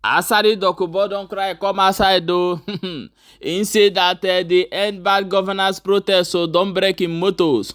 Asari Dokubo don't cry, come outside though. He say that the end bad governance protest, so don't break in motos.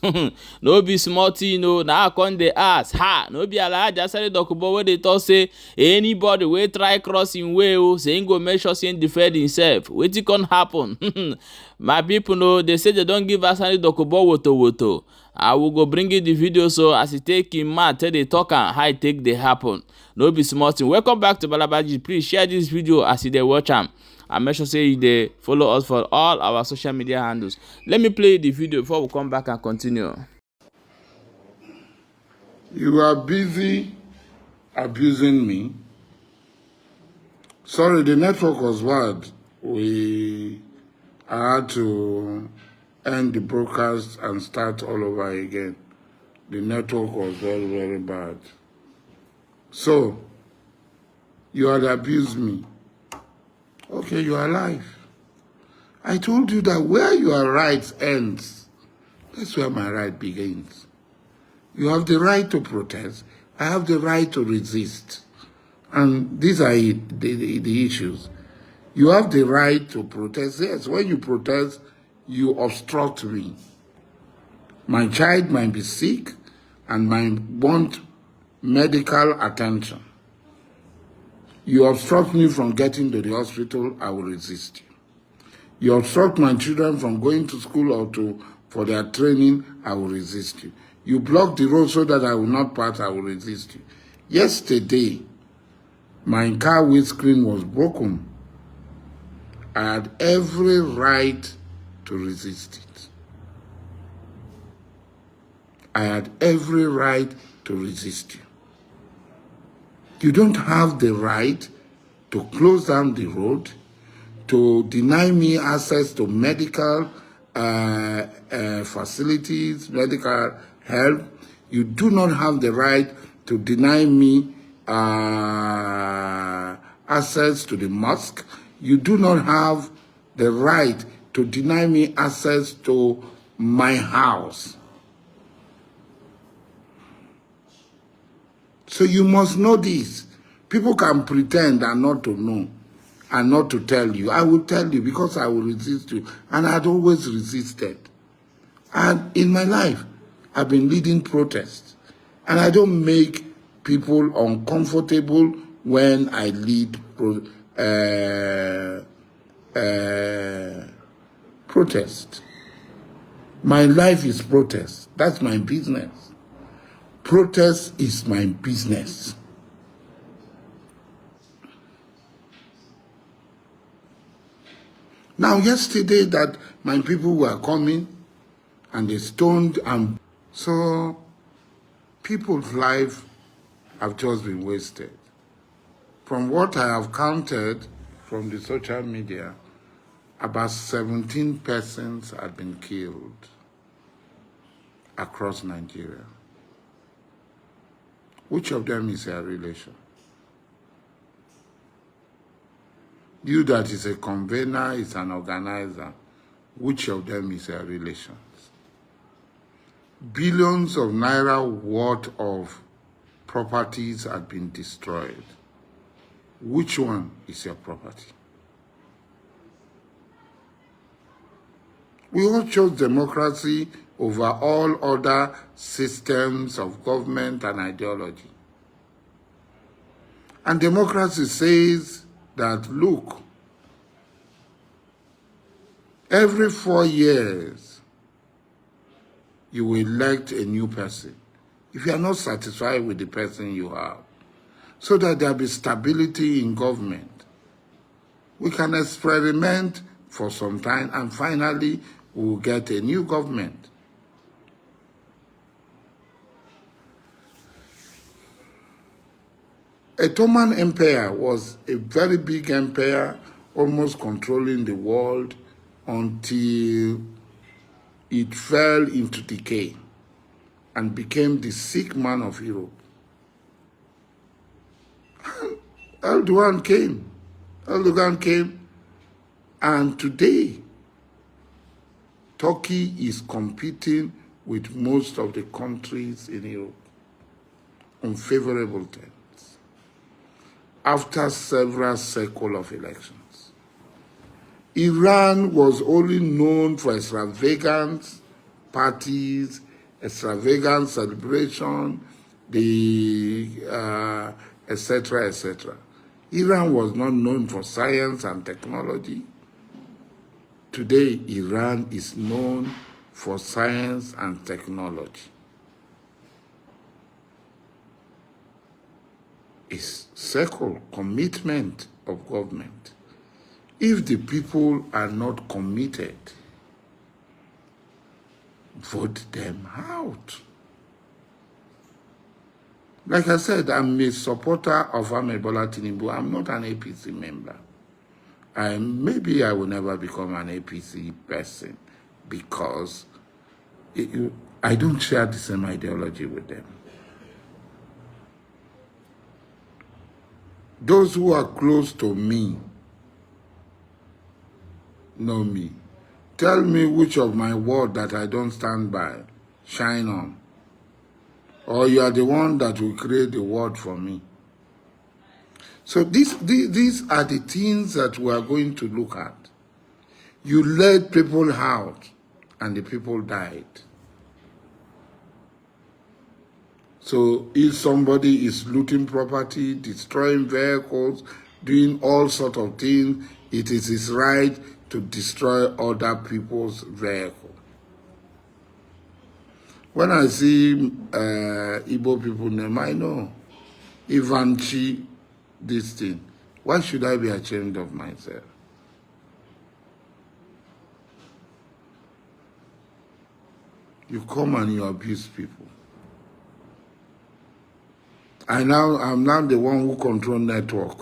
No be small thing, no. Now come the ass. Ha! No be Alhaji Asari Dokubo where they talk say anybody wey try cross him way, say him go make sure say him defend himself. Wetin can happen? My people know they say they don't give Asari Dokubo woto. I will go bring you the video so as he take him mouth tell the talk and how it take dey happen. No be small thing. Welcome back to Balabaji. Please share this video as you dey watch am. And make sure say you dey follow us for all our social media handles. Let me play the video before we come back and continue. You are busy abusing me. Sorry, the network was bad. We had to end the broadcast and start all over again. The network was very, very bad. So, you had abused me. Okay, you are alive. I told you that where your right ends, that's where my right begins. You have the right to protest. I have the right to resist. And these are the issues. You have the right to protest. Yes, when you protest, you obstruct me. My child might be sick and might want medical attention. You obstruct me from getting to the hospital, I will resist you. You obstruct my children from going to school or for their training, I will resist you. You block the road so that I will not pass, I will resist you. Yesterday, my car windscreen was broken. I had every right to resist it. I had every right to resist you. You don't have the right to close down the road, to deny me access to medical facilities, medical help. You do not have the right to deny me access to the mosque. You do not have the right to deny me access to my house. So you must know this. People can pretend and not to know and not to tell you. I will tell you because I will resist you. And I'd always resisted. And in my life, I've been leading protests. And I don't make people uncomfortable when I lead protest. My life is protest. That's my business. Protest is my business. Now, yesterday that my people were coming and they stoned, and so people's lives have just been wasted. From what I have counted from the social media, about 17 persons have been killed across Nigeria. Which of them is a relation? You that is a convener, is an organizer. Which of them is a relation? Billions of naira worth of properties have been destroyed. Which one is your property? We all chose democracy over all other systems of government and ideology. And democracy says that, look, every 4 years, you will elect a new person if you are not satisfied with the person you have, so that there will be stability in government. We can experiment for some time and finally we will get a new government. Ottoman Empire was a very big empire, almost controlling the world until it fell into decay and became the sick man of Europe. Erdogan came, and today Turkey is competing with most of the countries in Europe on favorable terms. after several cycles of elections. Iran was only known for extravagant parties, extravagant celebration, etc., etc. Iran was not known for science and technology. Today, Iran is known for science and technology. It's circle commitment of government. If the people are not committed, vote them out. Like I said, I'm a supporter of Ahmed Bola Tinubu. I'm not an APC member. Maybe I will never become an APC person because I don't share the same ideology with them. Those who are close to me know me. Tell me which of my word that I don't stand by, shine on. Or you are the one that will create the word for me. So these are the things that we are going to look at. You let people out, and the people died. So if somebody is looting property, destroying vehicles, doing all sorts of things, it is his right to destroy other people's vehicles. When I see Igbo people name, I know Ivanchi, this thing. Why should I be ashamed of myself? You come and you abuse people. I'm now the one who control network.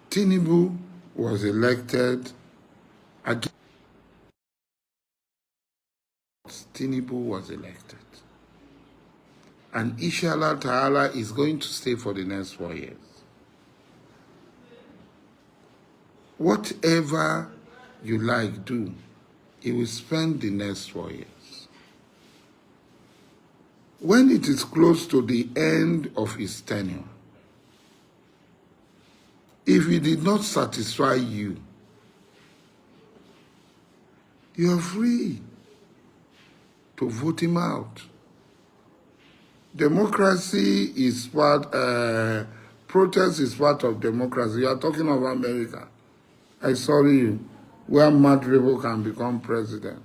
Tinubu was elected again. Tinubu was elected. And Inshallah Ta'ala is going to stay for the next 4 years. Whatever you like, do. He will spend the next 4 years. When it is close to the end of his tenure, if he did not satisfy you, you are free to vote him out. Democracy is protest is part of democracy. You are talking of America. I saw you, where mad people can become president.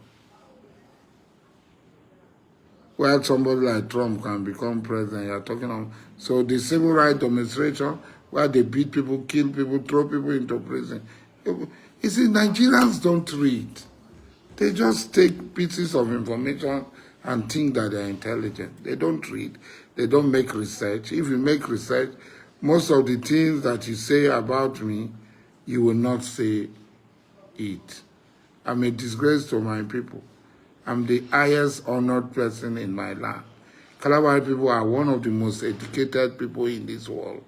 Where somebody like Trump can become president. You are talking of, so the civil rights demonstration, where they beat people, kill people, throw people into prison. You see, Nigerians don't read. They just take pieces of information and think that they're intelligent. They don't read. They don't make research. If you make research, most of the things that you say about me, you will not say it. I'm a disgrace to my people. I'm the highest honored person in my land. Calabar people are one of the most educated people in this world.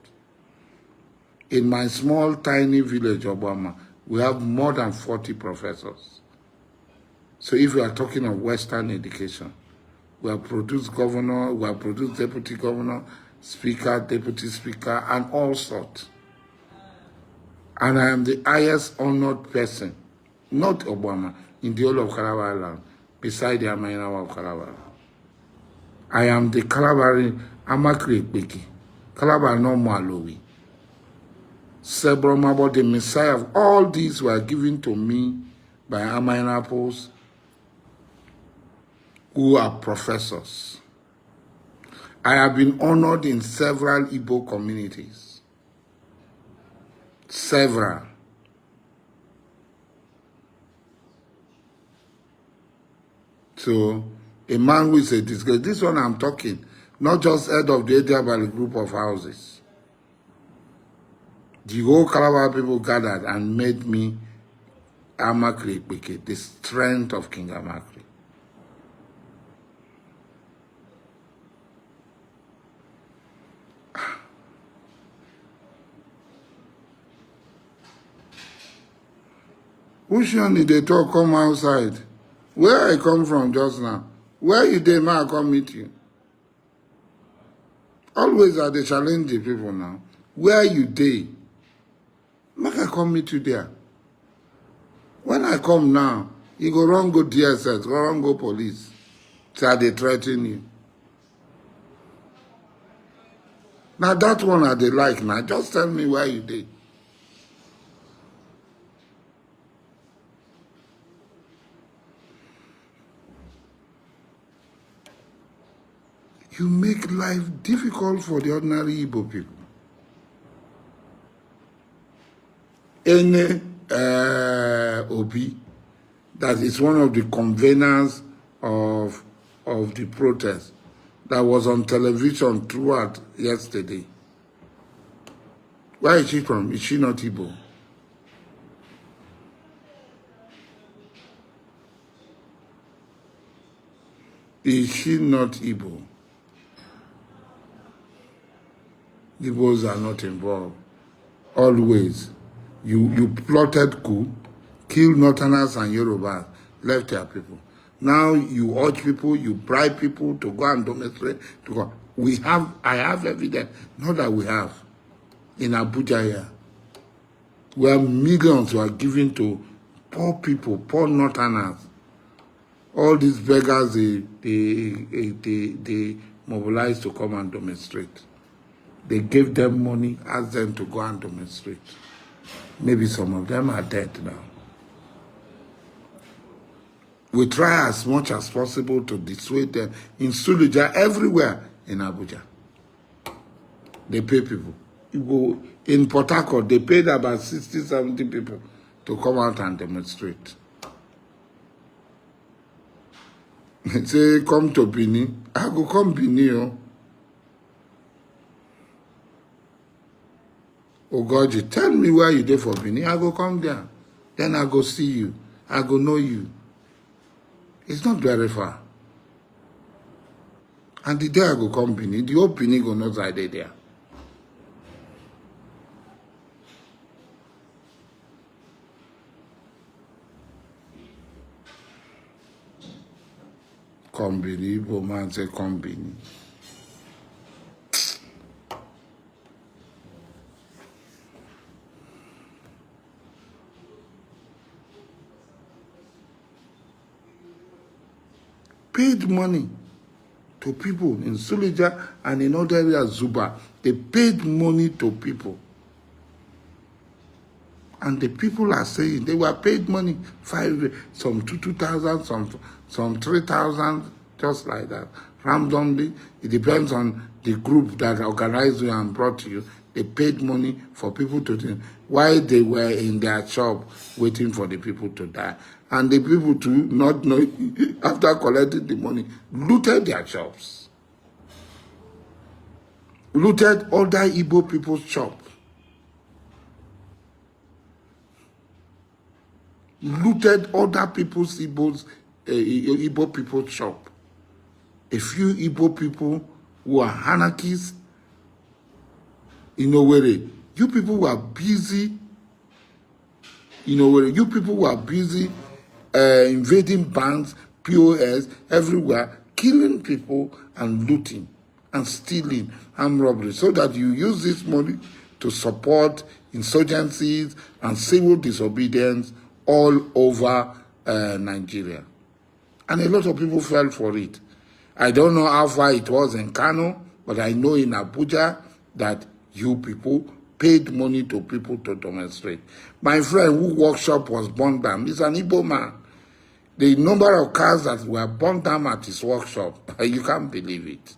In my small, tiny village, Obama, we have more than 40 professors. So if you are talking of Western education, we have produced governor, we have produced deputy governor, speaker, deputy speaker, and all sorts. And I am the highest honored person, not Obama, in the whole of Calabar land, beside the Amainawa of Calabar. I am the Calabari Amakri Beki, Calabar no Malowi. Sebromabo, the Messiah of all these were given to me by Amainapos, who are professors. I have been honored in several Igbo communities. Several. So, a man who is a disgrace, this one I'm talking, not just head of the Ediabali group of houses. The whole Calabar people gathered and made me Amakri Beke, the strength of King Amakri. Which one did they talk come outside? Where I come from just now, where you dey, may I come meet you? Always I dey challenge the people now. Where you dey? Make I come meet you there. When I come now, you go run go DSS, go run go police. Say they threaten you. Now that one I dey like now. Just tell me where you dey. You make life difficult for the ordinary Igbo people. Any Obi that is one of the conveners of the protest that was on television throughout yesterday. Where is she from? Is she not Igbo? Is she not Igbo? Igbos are not involved. Always. You plotted coup, killed Northerners and Yorubas, left their people. Now you urge people, you bribe people to go and demonstrate. To go. I have evidence, not that we have, in Abuja here, where millions were given to poor people, poor Northerners. All these beggars, they mobilized to come and demonstrate. They gave them money, asked them to go and demonstrate. Maybe some of them are dead now. We try as much as possible to dissuade them. In Suluja, everywhere in Abuja, they pay people. You go in Port Harcourt, they paid about 60, 70 people to come out and demonstrate. They say, come to Bini. I go come Bini, oh. Oh God, you tell me where you dey for Bini. I go come there. Then I go see you. I go know you. It's not very far. And the day I go come Bini, the whole Bini go know that I dey there. Come Bini, Igbo man say come Bini. Paid money to people in Suleja and in other areas, Zuba. They paid money to people. And the people are saying they were paid money, some 2,000, some 3,000, just like that. Randomly, it depends on the group that organized you and brought you. They paid money for people to do while they were in their shop waiting for the people to die. And the people too, not knowing, after collecting the money, looted their shops. Looted other Igbo people's shop. Looted other people's Igbo people's shop. A few Igbo people who are anarchists, you people were busy, you people were busy invading banks, POS, everywhere, killing people and looting and stealing and robbery, so that you use this money to support insurgencies and civil disobedience all over Nigeria. And a lot of people fell for it. I don't know how far it was in Kano, but I know in Abuja that you people paid money to people to demonstrate. My friend whose workshop was burned down, he's an Igbo man. The number of cars that were burned down at his workshop, you can't believe it.